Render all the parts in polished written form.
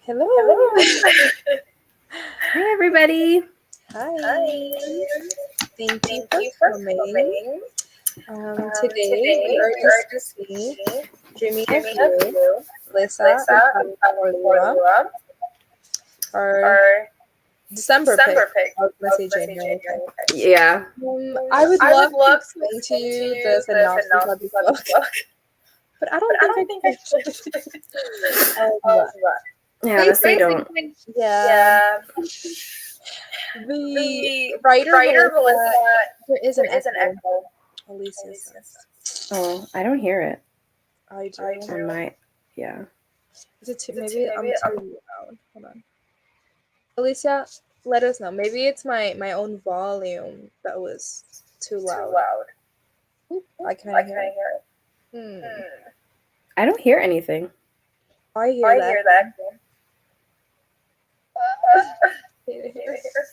Hello. Hi, everybody. Hi. Thank you for coming. Today we are discussing Dreaming of You, Lisa and Paola, our December pick. I was going to say January. Yeah. I would love to explain to you the synopsis of this book, but I don't think I can. Yeah, honestly, don't. Yeah. The writer Melissa, there is an echo. Alicia says. Oh, I don't hear it I do. on my. Yeah. Is it maybe I'm too loud. Hold on. Alicia, let us know. Maybe it's my own volume that was too loud. Oop, I can't hear it. I don't hear anything. I hear that.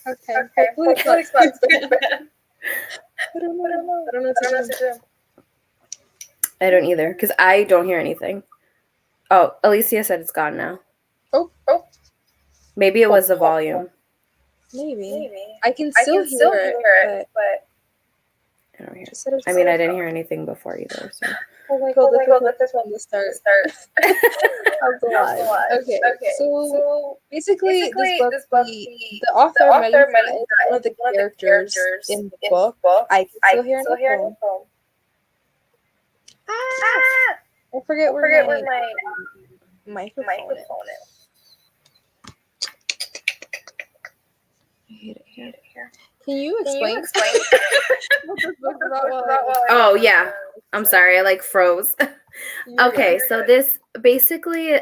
Okay. Hopefully it's not too bad. I don't know what to do. I don't either, because I don't hear anything. Oh, Alicia said it's gone now. Oh. Maybe it was the volume. Maybe. I can still hear it, but I don't hear it. I mean, I didn't hear anything before either. So. Oh my god, this one to start. Of the live. Okay. So basically, this book, the author Melissa is one of the characters in the book. I can still hear the phone. I forget where my microphone is. I hate it here. Can you explain? What this book is about? Oh yeah, I'm sorry. I froze. Okay, so this basically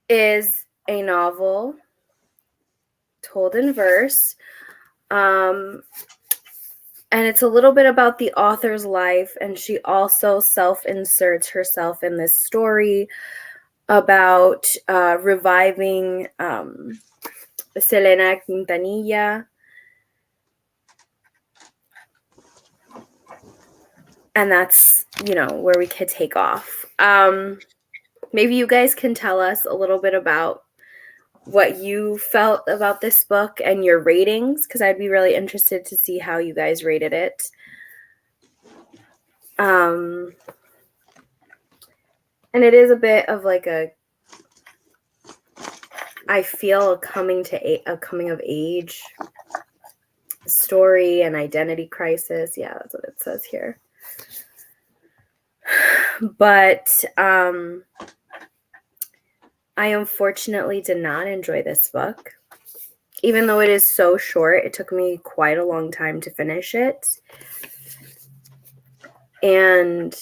is a novel told in verse, and it's a little bit about the author's life, and she also self-inserts herself in this story about reviving Selena Quintanilla. And that's, where we could take off. Maybe you guys can tell us a little bit about what you felt about this book and your ratings, because I'd be really interested to see how you guys rated it. And it is a bit of I feel a coming of age story and identity crisis. Yeah, that's what it says here. But I unfortunately did not enjoy this book. Even though it is so short, it took me quite a long time to finish it. And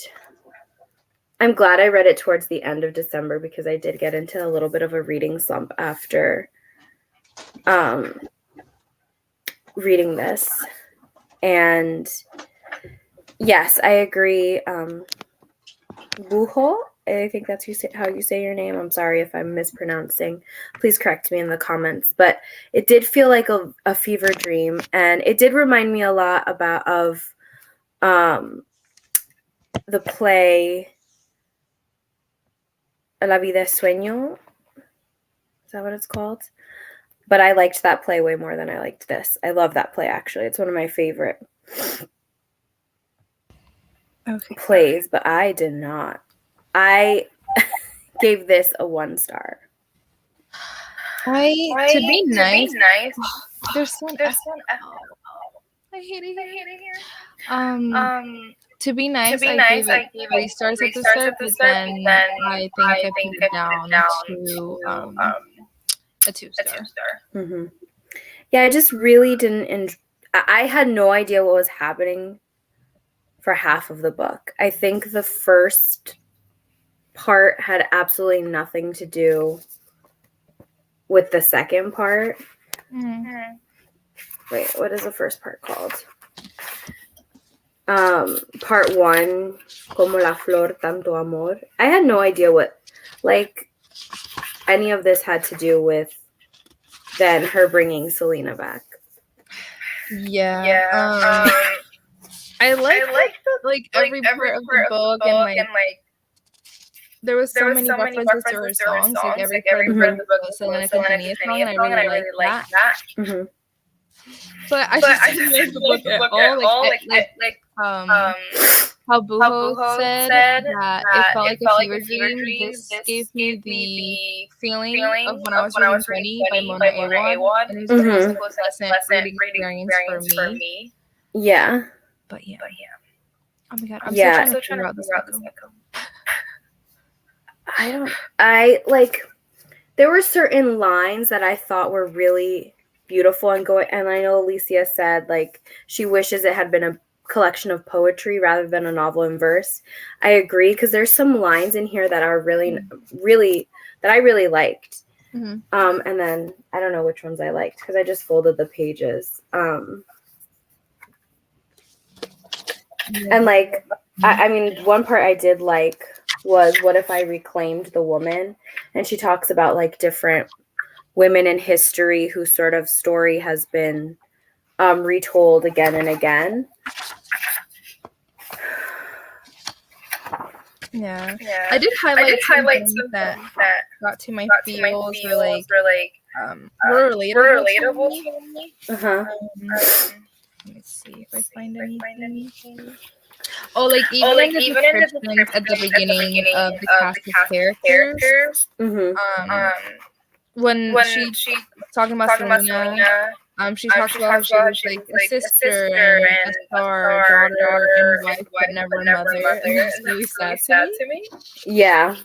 I'm glad I read it towards the end of December, because I did get into a little bit of a reading slump after reading this. And yes, I agree. Bujo, I think that's how you say your name. I'm sorry if I'm mispronouncing. Please correct me in the comments. But it did feel like a fever dream, and it did remind me a lot of the play La vida es sueño. Is that what it's called? But I liked that play way more than I liked this. I love that play, actually. It's one of my favorite plays, but I did not. I gave this a 1 star. To be nice. There's one echo. I hate it here. To be nice, I gave it 3 stars at the start, but then I think I put it down to a 2 star. Mm-hmm. Yeah, I just really didn't. I had no idea what was happening for half of the book. I think the first part had absolutely nothing to do with the second part. Mm-hmm. Wait, what is the first part called? Part 1, Como la flor, tanto amor. I had no idea what, any of this had to do with then her bringing Selena back. Yeah. I like every part of the book, and there was so many references to her songs. Like every part of the book was Selena Quintanilla song, and I really liked that. Mhm. But I just didn't like the book at all. How Buho said that it felt like a fever dream. This gave me the feeling of When I Was Reading 20 by Mona Awad, and it was the most pleasant reading experience for me. Yeah. But yeah. Oh my god, I'm still trying to figure out this echo. There were certain lines that I thought were really beautiful and I know Alicia said like she wishes it had been a collection of poetry rather than a novel in verse. I agree, because there's some lines in here that are really that I really liked. Mm-hmm. And then I don't know which ones I liked because I just folded the pages. And like I mean, one part I did like was what if I reclaimed the woman, and she talks about like different women in history whose sort of story has been retold again and again. Yeah. I did highlight some things that got to my feels or like were relatable to me. Uh-huh. Let me see if I find anything. Oh, like even in the descriptions at the beginning of the cast of characters, when she's talking about Selena, she talks about how she was like a sister and a star, daughter, and wife, but never a mother. And it's really sad to me. Yeah.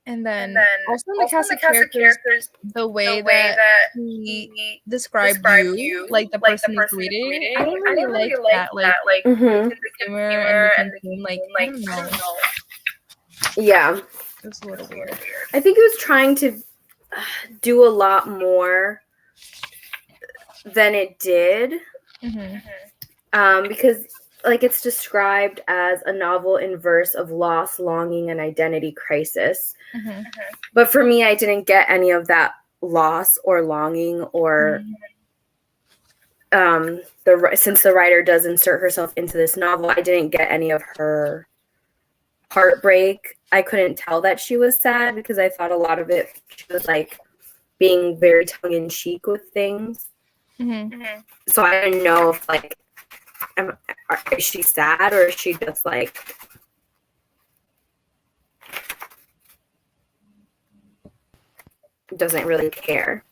And then also in the cast of characters, the way that he described you, like the person who's reading, I don't really like that. Like the humor and the tone, like I don't know. Yeah. It was a little weird. I think it was trying to do a lot more than it did. Because like it's described as a novel in verse of loss, longing, and identity crisis. But for me, I didn't get any of that loss or longing or since the writer does insert herself into this novel, I didn't get any of her heartbreak. I couldn't tell that she was sad because I thought a lot of it she was like being very tongue-in-cheek with things. So I didn't know if like is she sad or is she just like doesn't really care.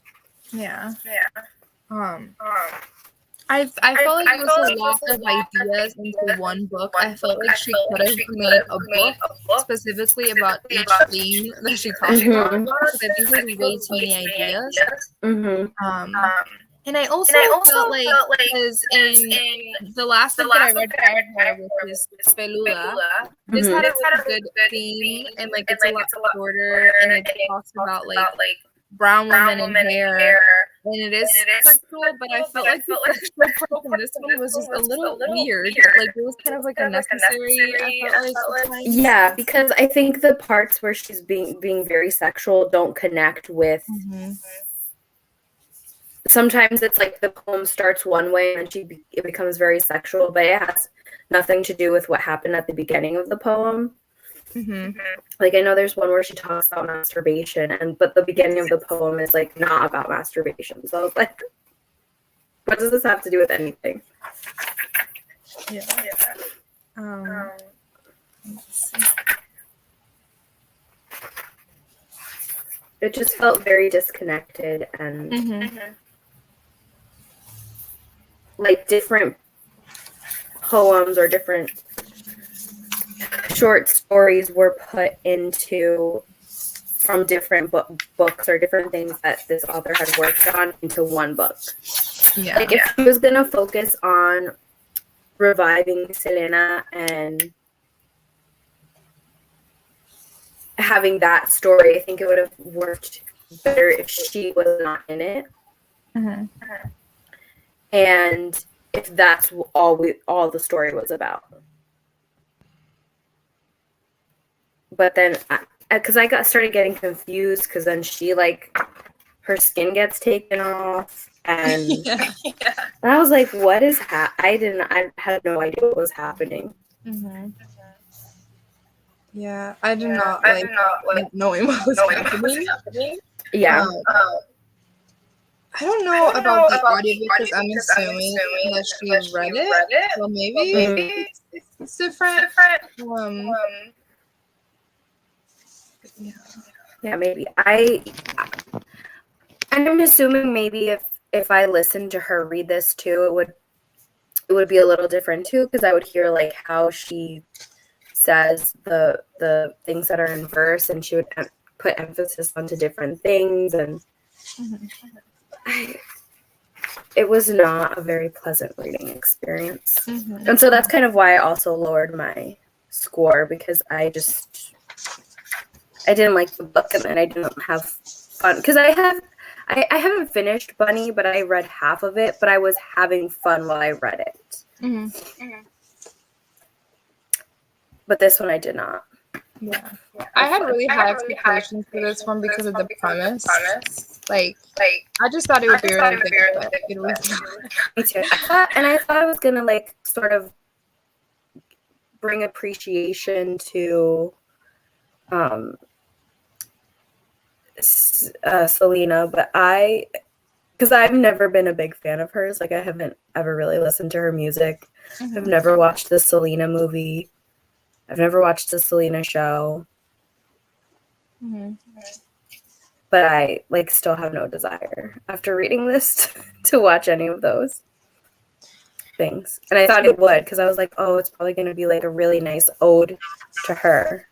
I felt like it was a lot of ideas into one book. I felt like she could have made a book specifically about each theme that she talked about because I think there's way too many ideas. And I also felt like because in the last book that I read her, which is Peluda, this had a really good theme and like it's a lot shorter and it talks about like brown women and hair, and it is sexual, but I felt like the sexual part in this one was just a little weird. Like it was kind of like unnecessary. I felt like yeah, because I think the parts where she's being very sexual don't connect with. Sometimes it's like the poem starts one way and then it becomes very sexual, but it has nothing to do with what happened at the beginning of the poem. Like I know there's one where she talks about masturbation, but the beginning of the poem is like not about masturbation. So I was like, what does this have to do with anything? It just felt very disconnected and like different poems or different short stories were put into from different books or different things that this author had worked on into one book. Like if she was gonna focus on reviving Selena and having that story, I think it would have worked better if she was not in it. And if that's all the story was about. But then, because I started getting confused, because then she like her skin gets taken off, and I was like, "What is I had no idea what was happening." Yeah, I did not like knowing what was happening. Yeah. I don't know about the audio because I'm assuming that she read it, so maybe it's different. Yeah, maybe. And I'm assuming maybe if I listened to her read this too, it would be a little different too, because I would hear like how she says the things that are in verse, and she would put emphasis onto different things, and it was not a very pleasant reading experience. And so that's kind of why I also lowered my score, because I didn't like the book, and then I didn't have fun, because I haven't finished Bunny, but I read half of it, but I was having fun while I read it. But this one I did not. Yeah. I had really high expectations for this one because of the premise. Like I just thought it would be really good, but it was not. Me too. I thought it was gonna like sort of bring appreciation to Selena, but because I've never been a big fan of hers. Like I haven't ever really listened to her music. I've never watched the Selena movie. I've never watched the Selena show. But I like still have no desire after reading this to watch any of those things. And I thought it would, because I was like, oh, it's probably going to be like a really nice ode to her.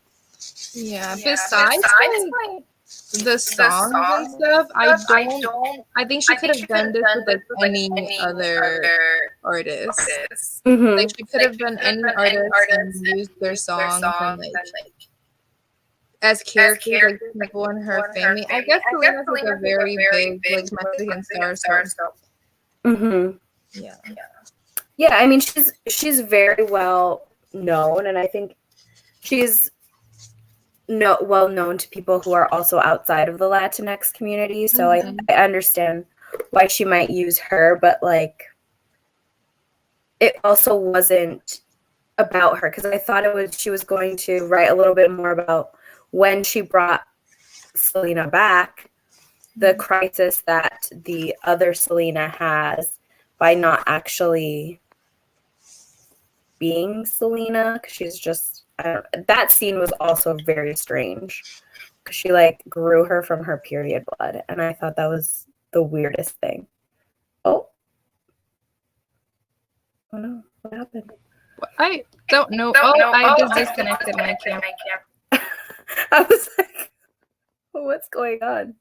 Yeah, besides like the songs and stuff, I think she could have done this with like any other artist. Like she could have done any artist and used their songs and like as characters, like people in her family. I guess Selena's like a very big like Mexican star. So. Yeah. I mean, she's very well known, and I think she's well known to people who are also outside of the Latinx community. So I understand why she might use her, but like it also wasn't about her, because I thought she was going to write a little bit more about when she brought Selena back, the crisis that the other Selena has by not actually being Selena, because she's just, that scene was also very strange, because she like grew her from her period blood, and I thought that was the weirdest thing. Oh no, what happened? I don't know. I just disconnected my camera. I was like, what's going on?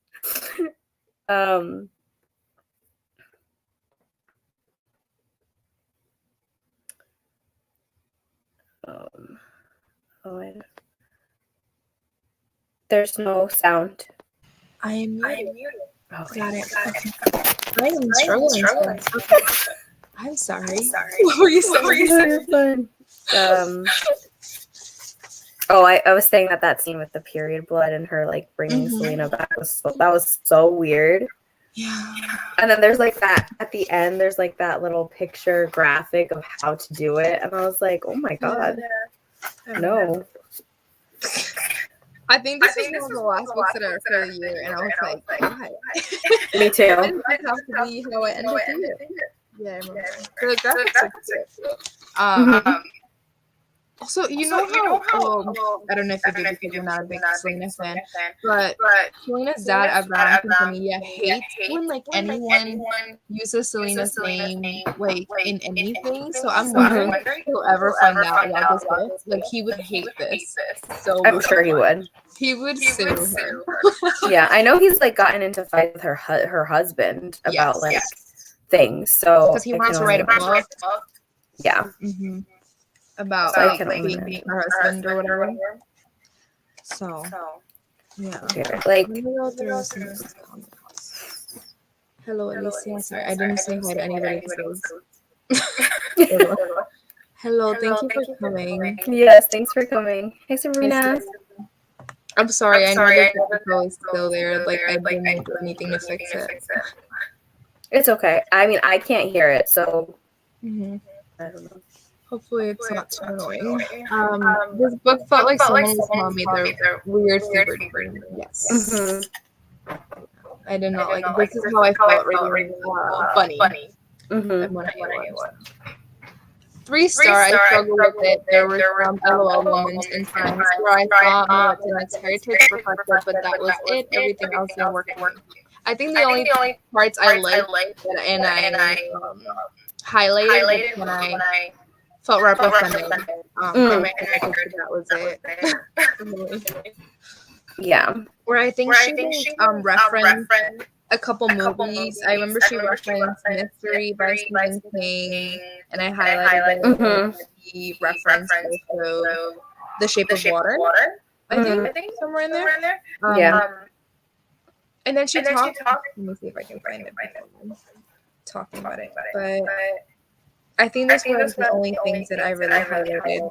There's no sound. I am muted. Okay. Got it. I am struggling. I'm sorry. What were you saying? I was saying that scene with the period blood and her like bringing Selena back was so weird. Yeah. And then there's like that at the end. There's like that little picture graphic of how to do it, and I was like, oh my god, no. I think this is one of the last books that are for the year, and I was like, why? Me too. It didn't have to be how I ended it. Yeah, I remember. The graphics are good. Also, you know how I don't know if you do because you're not a big Selena fan, but Selena's dad, Abraham Quintanilla, hates when like anyone uses Selena's name like in anything. So I'm wondering if he'll ever find out about this book. Like he would hate this. So I'm sure he would. He would sue her. Yeah, I know he's like gotten into fights with her husband about things. So because he wants to write a book. Yeah. About being her husband or whatever. So yeah. Like hello Alicia. Sorry, I didn't say hi to anybody. Hello, thank you for coming. Yes, thanks for coming. Hey Sabrina. I'm sorry, I know the echo is still there. Like I didn't do anything to fix it. It's okay. I mean, I can't hear it, so I don't know. Hopefully it's not too annoying. This book felt like someone was telling me their weird favorite dream. Yes. Mm-hmm. I did not like this is how I felt reading Bunny. Mm-hmm. When I was 3-star, I struggled with it. There were some LOL moments in times where I thought my attendance heritage reflected, but that was it. Everything else didn't work for me. I think the only parts I liked and I highlighted was when I felt represented from my character. That was it. Yeah. Where I think she referenced a couple movies. I remember she referenced Mystery by Stephen King, and I highlighted it. He referenced also The Shape of Water. I think somewhere in there. Yeah. And then she talked. Let me see if I can find it. Talking about it, but I think this was the only things that I really highlighted.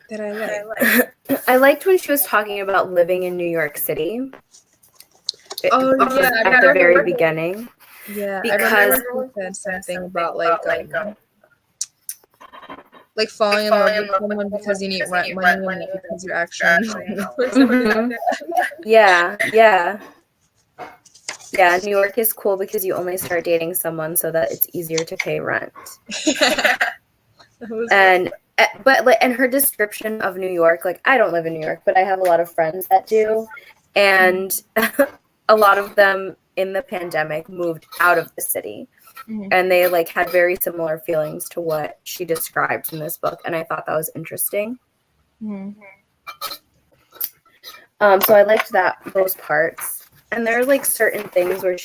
That I liked. I liked when she was talking about living in New York City. Oh yeah, at the very beginning. Yeah, because I remember she said something about like falling in love with someone because you need rent money and not because you're actually Yeah. New York is cool because you only start dating someone so that it's easier to pay rent. And her description of New York, like, I don't live in New York, but I have a lot of friends that do, and a lot of them in the pandemic moved out of the city. And they like had very similar feelings to what she described in this book, and I thought that was interesting. So I liked those parts. And there are like certain things where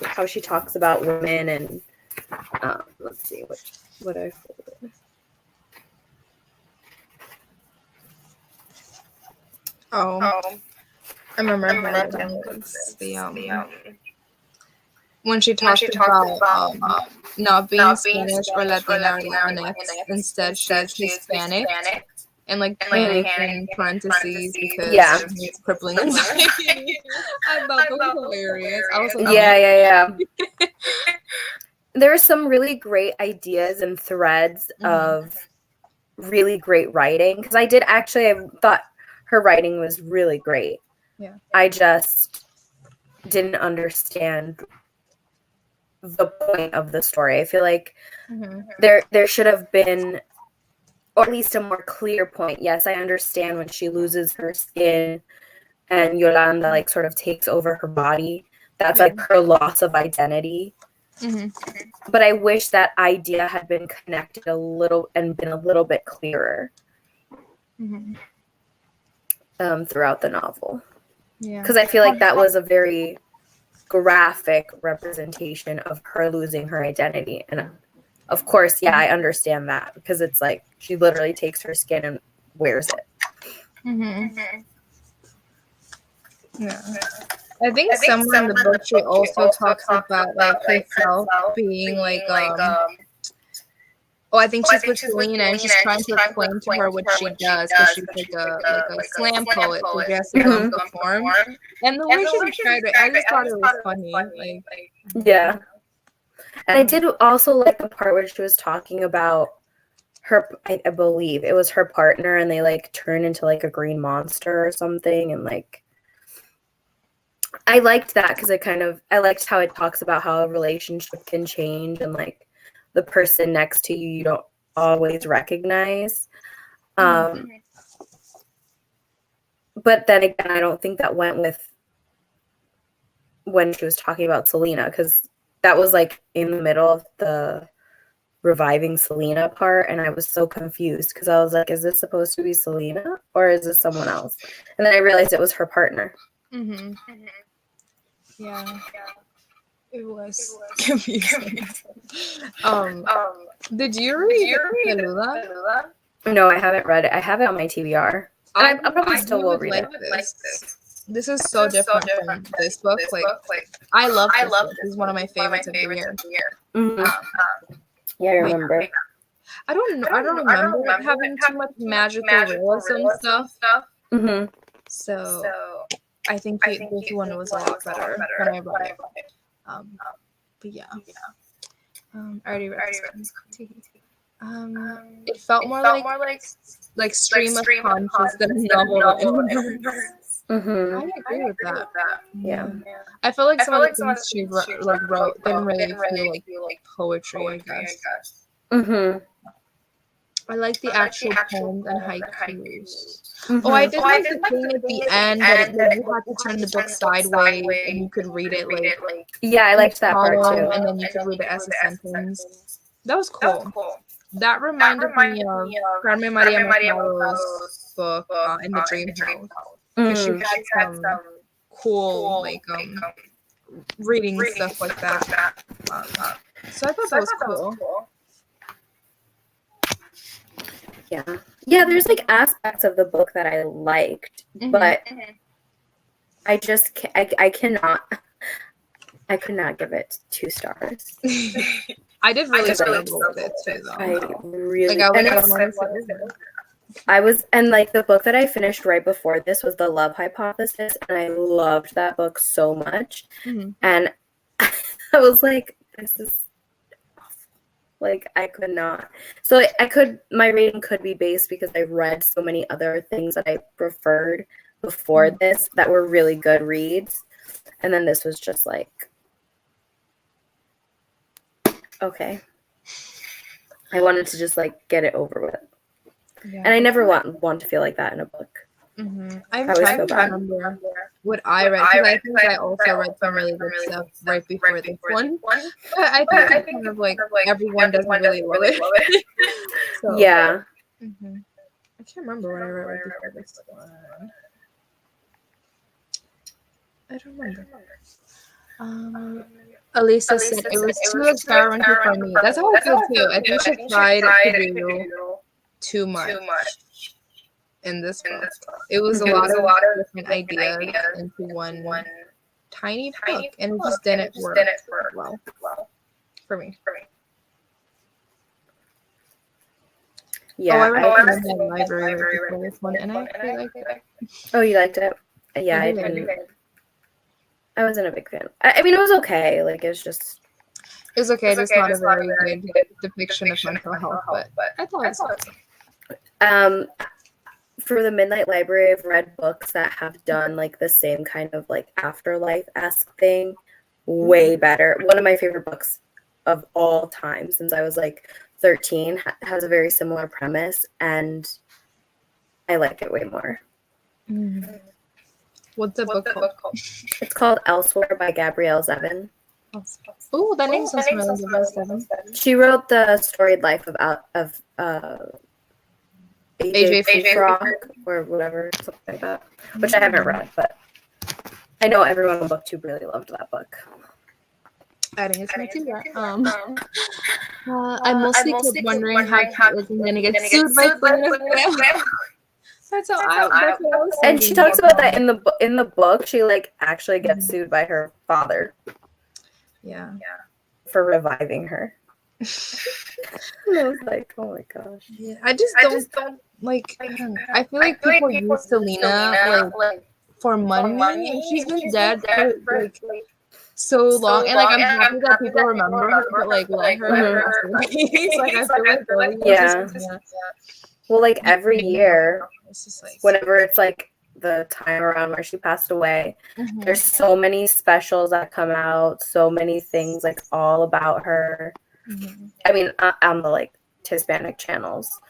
how she talks about women and let's see what I folded. I remember when she talked about not being Spanish or Latina or Latinx. Instead, she is Hispanic. And like in parentheses because it's crippling anxiety. I thought that was hilarious. I was like, yeah. There are some really great ideas and threads of really great writing, because I thought her writing was really great. Yeah. I just didn't understand the point of the story. I feel like there should have been, or at least a more clear point. Yes, I understand when she loses her skin and Yolanda like sort of takes over her body. That's like her loss of identity. But I wish that idea had been connected a little and been a little bit clearer throughout the novel. Yeah. Because I feel like that was a very graphic representation of her losing her identity. And of course, I understand that, because it's like she literally takes her skin and wears it. Yeah. I think somewhere in the book she also talks about like herself being like I think she's with Selena and she's trying to explain to her what she does, because she's like a slam poet, so she has to perform. And the way she described it, I just thought it was funny. Yeah. And I did also like the part where she was talking about her, I believe it was her partner, and they like turn into like a green monster or something, and like I liked that because I liked how it talks about how a relationship can change, and like the person next to you don't always recognize. But then again, I don't think that went with when she was talking about Selena, because that was like in the middle of the reviving Selena part, and I was so confused because I was like, is this supposed to be Selena or is this someone else? And then I realized it was her partner. Yeah. It was confusing. Did you read Peluda? No, I haven't read it. I have it on my TBR. And I probably still will read it. This is so different from this book. Like, I love this book. This is one of my favorites of the year. Yeah, I remember. I don't know. I don't remember it having too much magical realism stuff. So I think this one was a lot better when I read it. But yeah. I already read this one. It felt more like stream of conscious than a novel written in verse. Mm-hmm. I agree with that. Yeah. I feel like some of the things she wrote didn't really feel like poetry, I guess. Mm-hmm. I like the actual poems and haikus. Mm-hmm. Oh, I did like the thing at the end that you had to turn the book sideways and you could read it like Yeah, I liked that part too. and then you could read it as a sentence. That was cool. That reminded me of Carmen Maria Machado's book in the Dream House. Because she had some cool like reading stuff like that. So I thought that was cool. Yeah, there's like aspects of the book that I liked, but I just I could not give it 2 stars. I did really struggle with it too, though. I really I was, and like the book that I finished right before this was The Love Hypothesis, and I loved that book so much. And I was like, this is awful. Like, I could not. So my rating could be based because I read so many other things that I preferred before this that were really good reads. And then this was just like, okay. I wanted to just like get it over with. Yeah. And I never want to feel like that in a book. I'm trying to remember what I read, because I think I also read some really good stuff right before this one. But I think it's kind of like everyone doesn't really love it. So, yeah. I can't remember what I read right before this one. I don't remember. Elisa said it was too experimental for me. That's how I feel too. I think she tried to do too much in this book. It was a lot of different ideas into one tiny book, and it just didn't work well for me. Yeah, I read it in the library before this one, and I really liked it. Oh, you liked it? Yeah, I didn't. I wasn't a big fan. I mean, it was okay. Like, it was okay. Just not a very good depiction of mental health, but I thought it was okay. For the Midnight Library, I've read books that have done like the same kind of like afterlife-esque thing way better. One of my favorite books of all time since I was like 13 has a very similar premise, and I like it way more. What's the book called? It's called Elsewhere by Gabrielle Zevin. Oh, that name sounds familiar. Zevin. She wrote the storied life of AJ Frog or whatever, something like that, which I haven't read, but I know everyone on BookTube really loved that book. Adding it to my too. I mostly kept wondering how she was going to get sued by Selena's family. And she talks about that in the book. She like actually gets sued by her father. Yeah. For reviving her. And I was like, oh my gosh. Yeah, I just don't like. I feel like people use Selena like for money, and she's been dead for like so long, and like I'm happy that people remember her, but like let her. Like I feel like yeah. Well, like every year, whenever it's like the time around where she passed away, there's so many specials that come out, so many things like all about her. I mean, on the like Hispanic channels.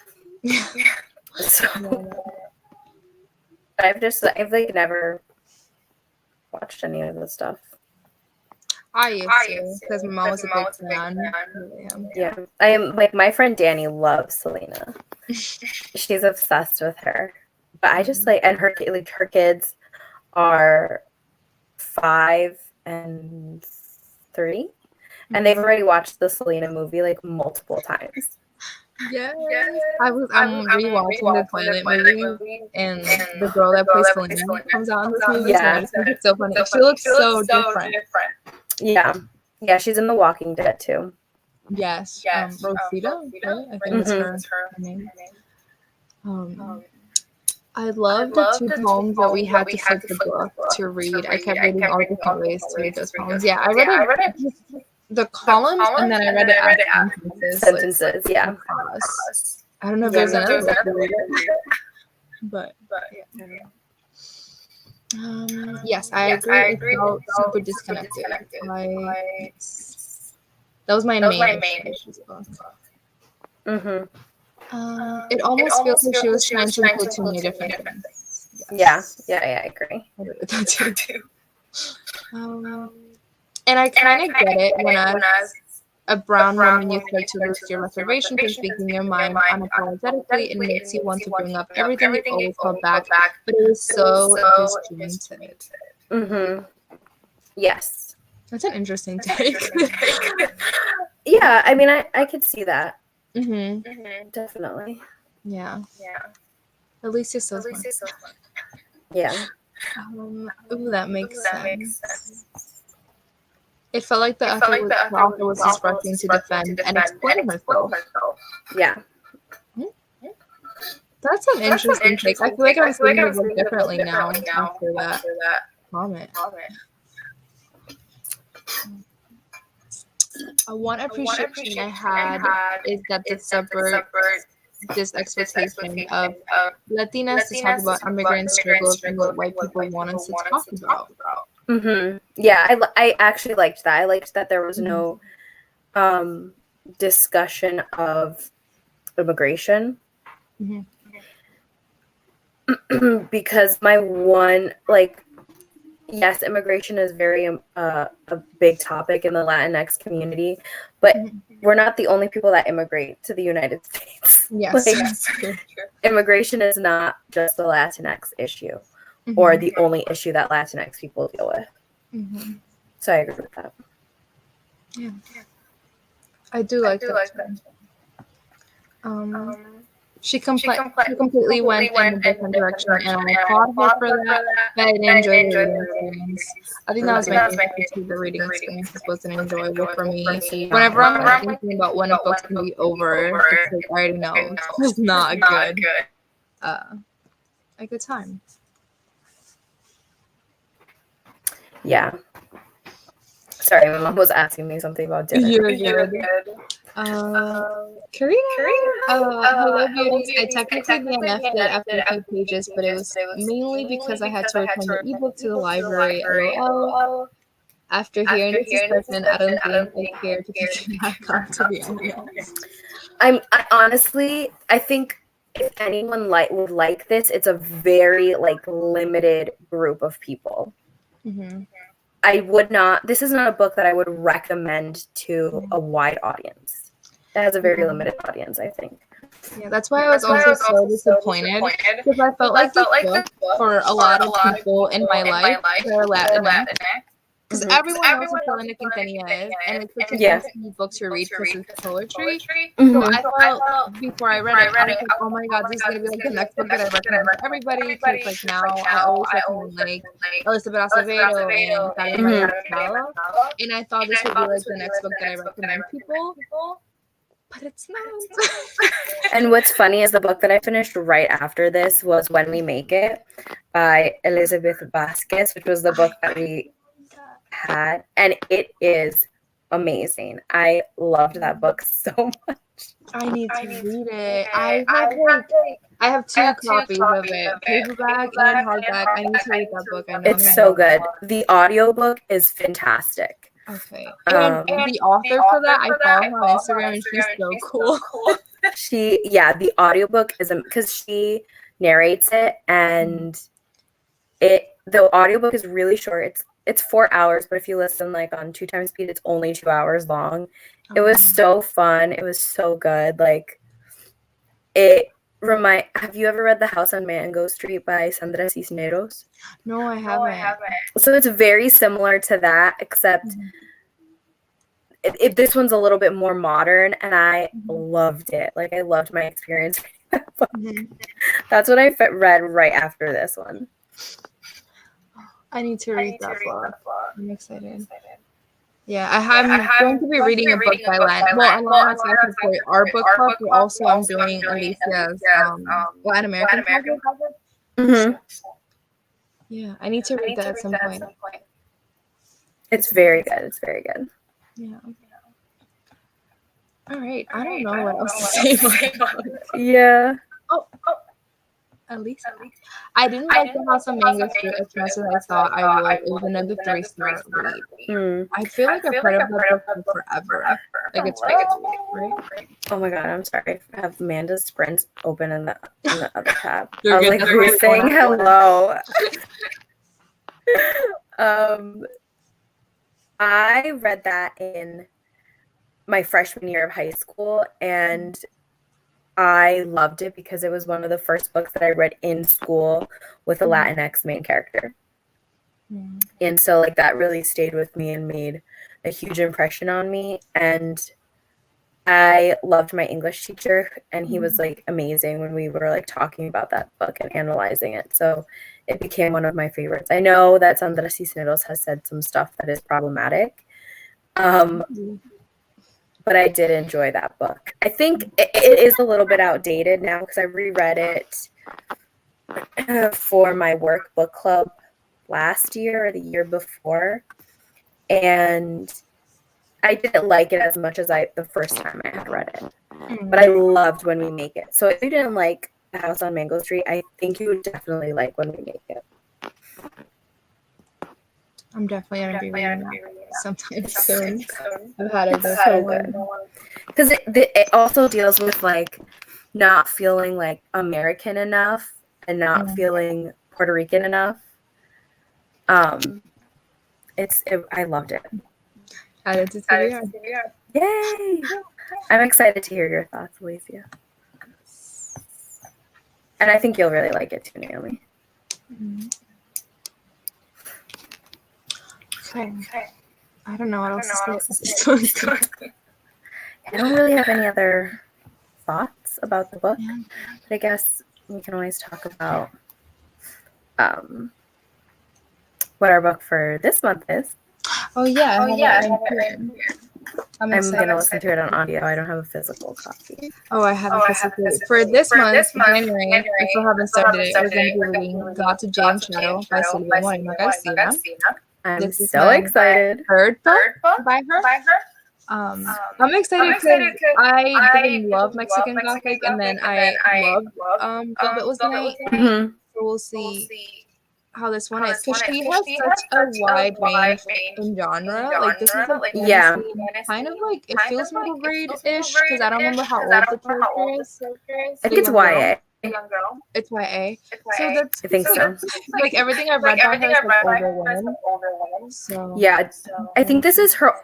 So I've like never watched any of the stuff. I used to, because my mom was a big fan. Yeah, I am like my friend Danny loves Selena. She's obsessed with her, but I just like, and her kids are 5 and 3, and they've already watched the Selena movie like multiple times. Yes. I'm rewatching the Twilight movie, and the girl that plays Selena comes out in this movie. Yeah, so it's so funny. She looks so different. Yeah, she's in The Walking Dead too. Yes, Rosita, right? I think it's her name. I love the 2 poems that we had to flip the book to read. I kept reading all different ways to read those poems. Yeah, I read it the columns, and then I read it as sentences. Yeah. Across. I don't know if there's another way to read it, but yeah. Yes, I agree. It felt super disconnected. That was my main issue with this book. It almost feels like she was trying to include too many different things. Yes. Yeah, I agree. And I kind of get it when as a brown woman you start to lose your reservations and speaking your mind unapologetically. It makes you want to bring up everything you've always held back, but it was so disjointed. Yes. That's an interesting take. Yeah, I mean, I could see that. Definitely. Yeah. At least it's so smart. Yeah. Ooh, that makes sense. It felt like the author was just rushing to defend and explain herself. Yeah. That's an interesting take. I feel like I'm reading the book differently now after that comment. One appreciation I had is that the subvert this expectation of Latinas to talk about immigrant struggles and what white people want us to talk about. Yeah, I actually liked that. I liked that there was no discussion of immigration. Because my one, yes, immigration is very a big topic in the Latinx community, but we're not the only people that immigrate to the United States. Yes. Immigration is not just the Latinx issue or the only issue that Latinx people deal with. So I agree with that. Yeah. I do like that. She completely went in a different direction, and I applaud her for that. But I didn't enjoy the reading experience. I think that was my favorite issue. The reading experience wasn't enjoyable for me. Whenever I'm thinking about when a book's gonna be over, it's like I already know it's not a good time. Yeah. Sorry, my mom was asking me something about dinner. You're good. Karina, hello beauties. I technically DNF'd it after a few pages, but it was mainly because I had to return the ebook to the library. LOL. After hearing this discussion, I don't think I care to pick it back up, to be honest. I honestly, I think if anyone would like this, it's a very limited group of people. I would not. This is not a book that I would recommend to a wide audience. It has a very limited audience, I think. Yeah, that's why I was also so disappointed because I felt like this book for a lot of people in my life who are Latinx. Because everyone knows who Selena Quintanilla is, and it's such a easy book to read because it's poetry. So I felt before I read it, I was like, oh my god, this is gonna be like the next book that I recommend for everybody. Because now I always recommend Elizabeth Acevedo and Carmen Maria Machado, and I thought this would be like the next book that I recommend people. But it's not. And what's funny is the book that I finished right after this was When We Make It by Elizabeth Vasquez, which was the book that we had, and it is amazing. I loved that book so much. I need to read it. I have two copies of it, paperback and hardback. I need to read that book. I know it's so good. The audiobook is fantastic. Okay. And the author for that, I follow her on Instagram, and she's so cool. The audiobook is because she narrates it, and the audiobook is really short. It's 4 hours, but if you listen on 2 times speed, it's only 2 hours long. It was so fun. It was so good. Have you ever read The House on Mango Street by Sandra Cisneros? No, I haven't. So it's very similar to that, except this one's a little bit more modern, and I loved it. I loved my experience. That's what I read right after this one. I need to read that book. I'm excited. Yeah, I'm going to be reading a book by Len. Well, I'm not for our book club, but also I'm doing Alicia's Latin American project. Yeah, I need to read that at some point. It's very good. It's very good. Yeah. All right, I don't know what else to say about it. Yeah. Oh, at least I didn't like the House of Mango Street as much as I thought I would. It was another 3-star read. I feel like I've heard of that book for forever. Like it's right? Oh my god, I'm sorry. I have Amanda's Sprints open in the other tab. You're I was good. like, who's saying hello? I read that in my freshman year of high school, and I loved it because it was one of the first books that I read in school with a Latinx main character. And so like that really stayed with me and made a huge impression on me. And I loved my English teacher, and he was like amazing when we were like talking about that book and analyzing it. So it became one of my favorites. I know that Sandra Cisneros has said some stuff that is problematic. But I did enjoy that book. I think it is a little bit outdated now because I reread it for my work book club last year or the year before. And I didn't like it as much as the first time I had read it. But I loved When We Make It. So if you didn't like The House on Mango Street, I think you would definitely like When We Make It. I'm definitely going to be reading that sometime soon. I've had it so good. Because it also deals with like not feeling like American enough and not feeling Puerto Rican enough. I loved it. Added to TBR. Yay! I'm excited to hear your thoughts, Alicia. And I think you'll really like it too, Naomi. Okay. I don't know what else to say. I don't really have any other thoughts about the book, but I guess we can always talk about what our book for this month is. Oh yeah, I have it right here. I'm going to listen to it on audio. I don't have a physical copy. Oh, I have a physical. For this month, January, if we haven't started it, we're going to be reading God to James Shadow by Silvia Moreno Garcia. I'm so excited. Third book by her. I'm excited because I didn't love Mexican Gothic, and then I loved Velvet Was the Night. So we'll see how this one is, because she has such a wide range in genre. Like this is a kind of like it feels middle grade-ish because I don't remember how old the character is. I think it's YA. It's YA. So that's I think so. Like everything I've read by her is like older women. So yeah, I think this is her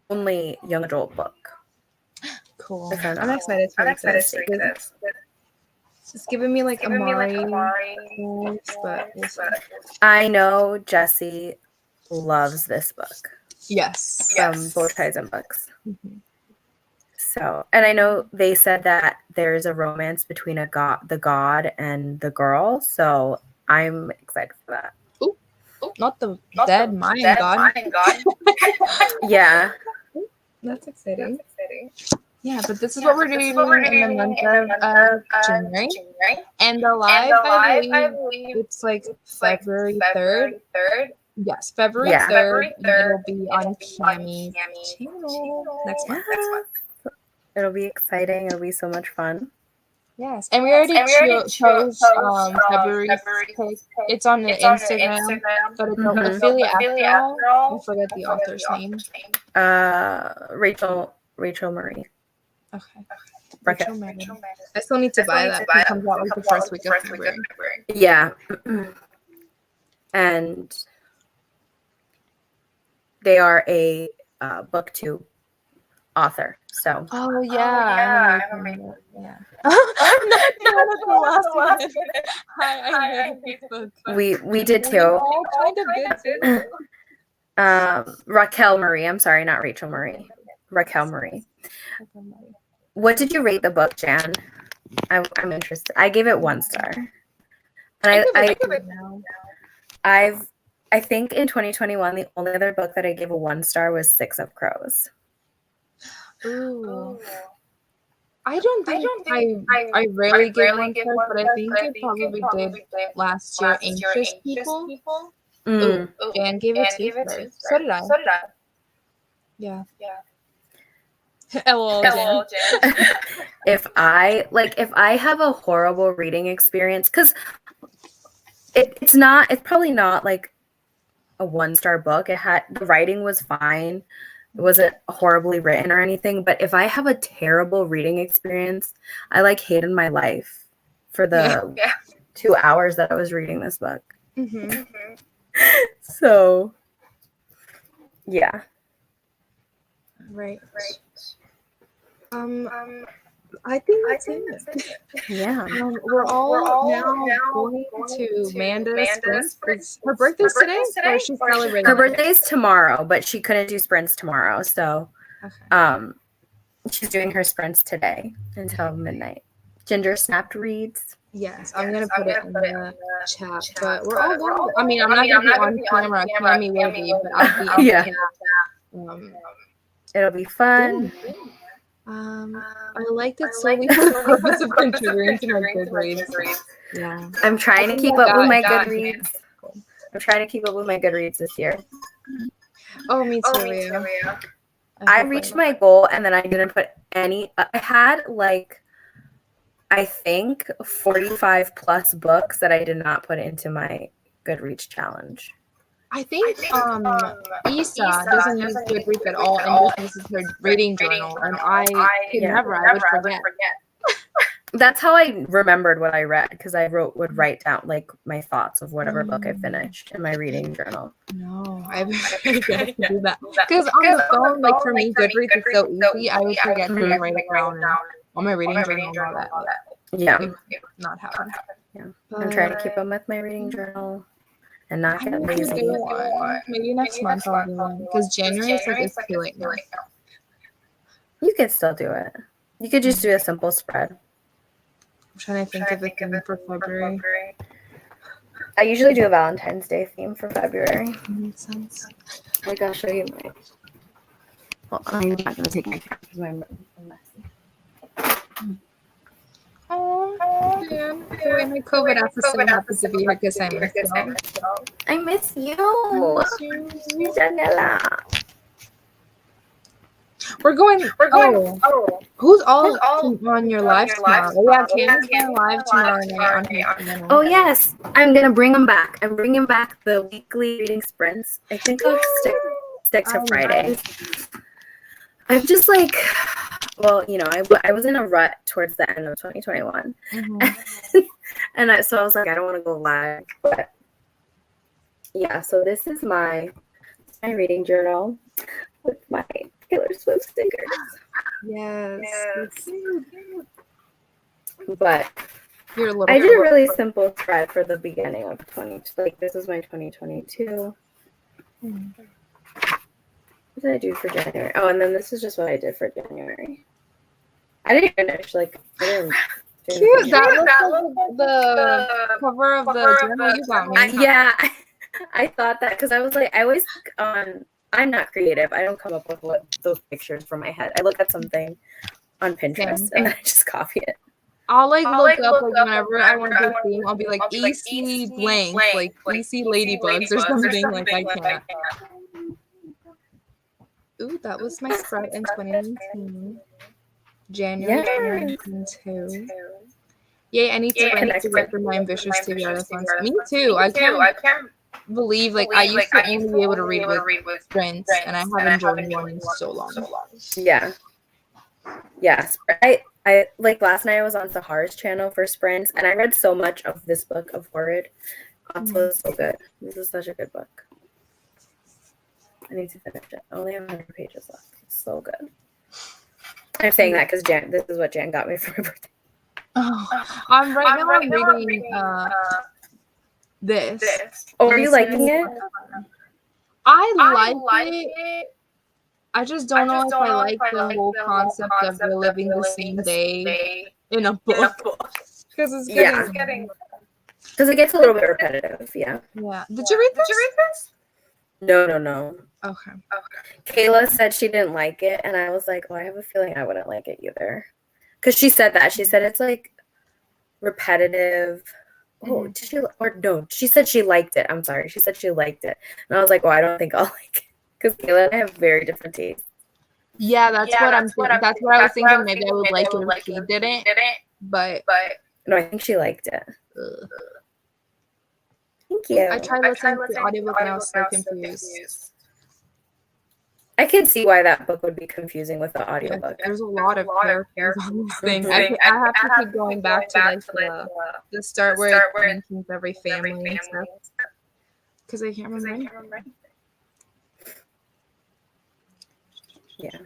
only young adult book. Cool. I'm excited to read this. It's giving me like Amari vibes, but we'll see. I know Jessie loves this book. Yes. From Both Ties and Books. So, and I know they said that there's a romance between the god and the girl, so I'm excited for that. Ooh, not the dead Mayan god. Yeah. That's exciting. Yeah, but this is what we're doing in the month of January. And the live, I believe, it's like February 3rd. Yes, February 3rd. It'll be on Cammy's channel next month. It'll be exciting. It'll be so much fun. Yes, and we already chose February. It's on the Instagram, but it's Ophelia After All. I forget the author's name. Rachel Marie. Okay. Rachel Marie. I still need to buy that. It comes out like the first week of February. Yeah. And they are a BookTube author. So. Oh yeah. I remember. Yeah. Not the last one. I hate Facebook. We did too. All kind of did too. Raquel Marie. I'm sorry, not Rachel Marie. Raquel Marie. What did you rate the book, Jan? I'm interested. I gave it 1 star. And I think in 2021 the only other book that I gave a 1 star was 6 of Crows. Ooh. I don't think I rarely give 1 star, but I think I probably did last year. Anxious People. Ooh, Jan gave it 2 stars. So did I. Yeah. LOL, Jen. If I have a horrible reading experience, because it's probably not like a 1-star book. The writing was fine. It wasn't horribly written or anything. But if I have a terrible reading experience, I like hated my life for the 2 hours that I was reading this book. Mm-hmm. So, yeah. Right. I think that's it. Yeah. We're all now going to Amanda's. Her birthday's today, or she's celebrating. Her birthday's tomorrow, but she couldn't do sprints tomorrow, so she's doing her sprints today until midnight. Ginger snapped reads. Yes, I'm gonna put it in the chat. But we're all going. I mean, I'm not gonna be on camera. Cammy will be, but I'll be. Yeah. It'll be fun. I liked it so we have contributing to my Goodreads. Yeah. I'm trying to keep up with my Goodreads. I'm trying to keep up with my Goodreads this year. Oh, me too. I reached my goal and then I didn't put any. I had I think 45 plus books that I did not put into my Goodreads challenge. I think Isa doesn't use Goodreads at all and just uses her reading journal, and I would forget. That's how I remembered what I read, because I would write down like my thoughts of whatever book I finished in my reading journal. No, I forget to do that because on the phone, like for me, Goodreads is so easy. I would forget to write it down on my reading journal and all that. Yeah, not happen. Yeah, I'm trying to keep up with my reading journal. And not get lazy. Maybe next month I'll do one, because January is killing me. You could still do it. You could just do a simple spread. I'm trying to think of a theme for February. I usually do a Valentine's Day theme for February. Makes sense. Like, I'll show you my. Well, I'm not going to take my cap because I'm messy. Oh, man. So my COVID episode happens to be here because I miss you. I miss you. Daniela. We're going. Who's all on your live tomorrow? Oh, yeah, Tammy's going live tomorrow night. Oh, yes. I'm going to bring them back. I'm bringing back the weekly reading sprints. I think I'll stick to Friday. I'm just like... Well, you know, I was in a rut towards the end of 2021. Mm-hmm. And so I was like, I don't want to go live. But yeah, so this is my reading journal with my Taylor Swift stickers. Yes. But I did a really simple spread for the beginning of this is my 2022. Mm-hmm. What did I do for January? Oh, and then this is just what I did for January. I didn't finish. I didn't. Cute. That looks like the cover of the journal you got me. Yeah, I thought that because I was like, I always I'm not creative. I don't come up with those pictures from my head. I look at something on Pinterest and I just copy it. I'll look up whenever I want to do a theme. I'll be like EC blank, like EC ladybugs or something. Like I can't. Ooh, that was my spread in 2019. January 2022. Yay, I need to write to get for my ambitious together. Me too. I can't believe I used to only be able to read with sprints, and I haven't joined one in so long. Yeah. Yes. I like last night I was on Sahar's channel for sprints, and I read so much of this book of Horrid. Also, it's so good. This is such a good book. I need to finish it. I only have 100 pages left. It's so good. I'm saying that because this is what Jan got me for my birthday. Oh, I'm reading this. Oh, are you liking it? I like it. I just don't know if I like the whole concept of reliving the same day in a book. Because it's getting... Because it gets a little bit repetitive, yeah. Yeah. Did you read this? No. Okay. Kayla said she didn't like it, and I was like, I have a feeling I wouldn't like it either. Because she said that. She said it's repetitive. Oh, did she? Or no, she said she liked it. I'm sorry. She said she liked it. And I was like, I don't think I'll like it. Because Kayla and I have very different tastes. Yeah, that's what I'm thinking. That's what I was thinking. Maybe I would like it if she didn't, but No, I think she liked it. ugh. Thank you. I tried listening to the audiobook and I was so confused. I could see why that book would be confusing with the Yeah, audiobook. there's a lot of characters on this thing. I have to keep going back to like the start where it mentions every family and stuff because I can't remember anything. Yeah.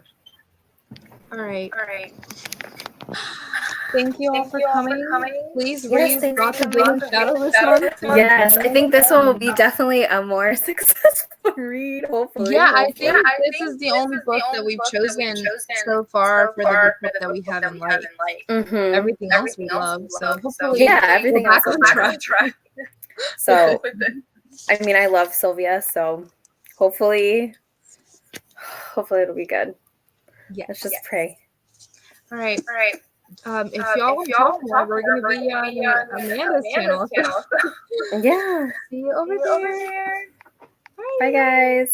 All right. Thank you all for coming. Please read Lots of Blood and Shadow this month. Yes, I think this one will be definitely a more successful read, hopefully. Yeah, I think this is the only book that we've chosen so far for the book that we haven't liked. Everything else we love, so hopefully everything we're back else on track. So, I mean, I love Sylvia, so hopefully it'll be good. Yeah, let's just pray. All right. If y'all want to talk more, we're going to be on Amanda's channel. Yeah. See you over there. Bye, guys.